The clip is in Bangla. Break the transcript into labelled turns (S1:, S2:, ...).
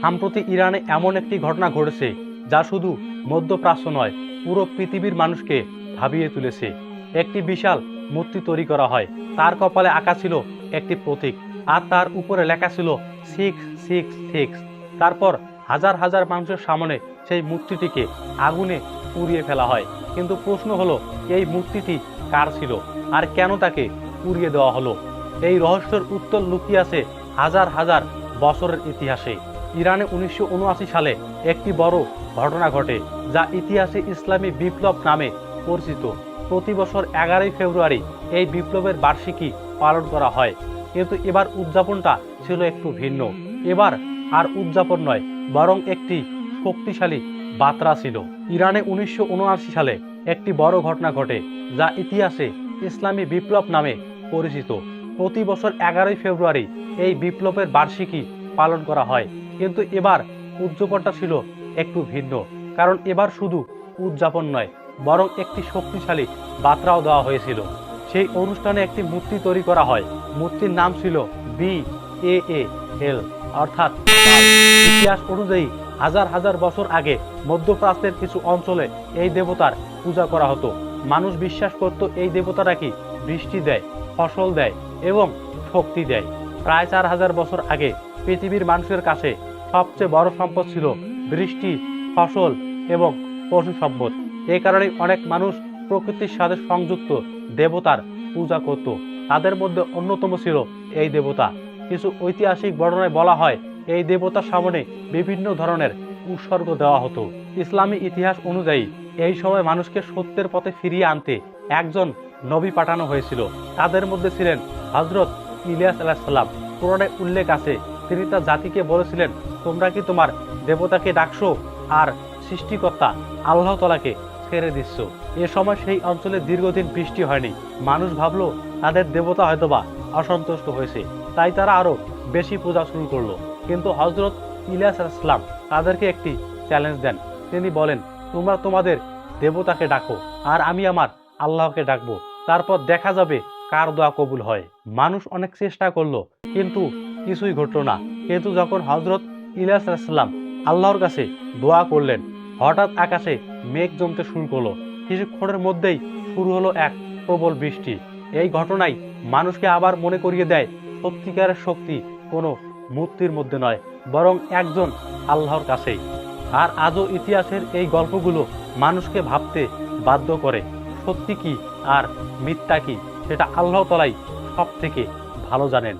S1: সম্প্রতি ইরানে এমন একটি ঘটনা ঘটেছে যা শুধু মধ্যপ্রাচ্য নয়, পুরো পৃথিবীর মানুষকে ভাবিয়ে তুলেছে। একটি বিশাল মূর্তি তৈরি করা হয়, তার কপালে আঁকা ছিল একটি প্রতীক, আর তার উপরে লেখা ছিল 666। তারপর হাজার হাজার মানুষের সামনে সেই মূর্তিটিকে আগুনে পুড়িয়ে ফেলা হয়। কিন্তু প্রশ্ন হলো, এই মূর্তিটি কার ছিল আর কেন তাকে পুড়িয়ে দেওয়া হলো? এই রহস্যের উত্তর লুকিয়ে আছে হাজার হাজার বছরের ইতিহাসে। ইরানে 1979 সালে একটি বড় ঘটনা ঘটে, যা ইতিহাসে ইসলামী বিপ্লব নামে পরিচিত। প্রতি বছর 11 ফেব্রুয়ারি এই বিপ্লবের বার্ষিকী পালন করা হয়। কিন্তু এবার উদযাপনটা ছিল একটু ভিন্ন। এবার আর উদযাপন নয়, বরং একটি শক্তিশালী বার্তা ছিল। ইরানে 1979 সালে একটি বড় ঘটনা ঘটে, যা ইতিহাসে ইসলামী বিপ্লব নামে পরিচিত। প্রতি বছর 11 ফেব্রুয়ারি এই বিপ্লবের বার্ষিকী পালন করা হয়। কিন্তু এবার উদযাপনটা ছিল একটু ভিন্ন, কারণ এবার শুধু উদযাপন নয়, বরং একটি শক্তিশালী বার্তাও দেওয়া হয়েছিল। সেই অনুষ্ঠানে একটি মূর্তি তৈরি করা হয়। মূর্তির নাম ছিল BAAL, অর্থাৎ বাল। ইতিহাস অনুযায়ী হাজার হাজার বছর আগে মধ্যপ্রাচ্যের কিছু অঞ্চলে এই দেবতার পূজা করা হতো। মানুষ বিশ্বাস করত এই দেবতা নাকি বৃষ্টি দেয়, ফসল দেয় এবং শক্তি দেয়। প্রায় 4000 বছর আগে পৃথিবীর মানুষের কাছে সবচেয়ে বড় সম্পদ ছিল বৃষ্টি, ফসল এবং পশু সম্পদ। এই কারণে অনেক মানুষ প্রকৃতির সাথে সংযুক্ত দেবতার পূজা করত। তাদের মধ্যে অন্যতম ছিল এই দেবতা। কিছু ঐতিহাসিক বর্ণনায় বলা হয়, এই দেবতার সামনে বিভিন্ন ধরনের উৎসর্গ দেওয়া হতো। ইসলামী ইতিহাস অনুযায়ী এই সময় মানুষকে সত্যের পথে ফিরিয়ে আনতে একজন নবী পাঠানো হয়েছিল। তাদের মধ্যে ছিলেন হযরত ইলিয়াস আলাইহিস সালাম। কোরআনে উল্লেখ আছে, তিনি তার জাতিকে বলেছিলেন, তোমরা কি তোমার দেবতাকে ডাকছো আর সৃষ্টিকর্তা আল্লাহ তাআলাকে ছেড়ে দিচ্ছ। এ সময় সেই অঞ্চলে দীর্ঘদিন বৃষ্টি হয়নি। মানুষ ভাবলো তাদের দেবতা হয়তোবা অসন্তুষ্ট হয়েছে, তাই তারা আরো বেশি পূজা শুরু করলো। কিন্তু হযরত ইলিয়াস আলাইহিস সালাম তাদেরকে একটি চ্যালেঞ্জ দেন। তিনি বলেন, তোমরা তোমাদের দেবতাকে ডাকো আর আমি আমার আল্লাহকে ডাকবো, তারপর দেখা যাবে কার দোয়া কবুল হয়। মানুষ অনেক চেষ্টা করলো, কিন্তু কিছুই ঘটলো না। কিন্তু যখন হযরত ইলিয়াস আলাইহিস সালাম আল্লাহর কাছে দোয়া করলেন, হঠাৎ আকাশে মেঘ জমতে শুরু করলো। কিছুক্ষণের মধ্যেই শুরু হলো এক প্রবল বৃষ্টি। এই ঘটনাই মানুষকে আবার মনে করিয়ে দেয়, সত্যিকারের শক্তি কোনো মূর্তির মধ্যে নয়, বরং একজন আল্লাহর কাছেই। আর আজও ইতিহাসের এই গল্পগুলো মানুষকে ভাবতে বাধ্য করে, সত্যি কি আর মিথ্যা কি সেটা আল্লাহ তাআলাই সব থেকে ভালো জানেন।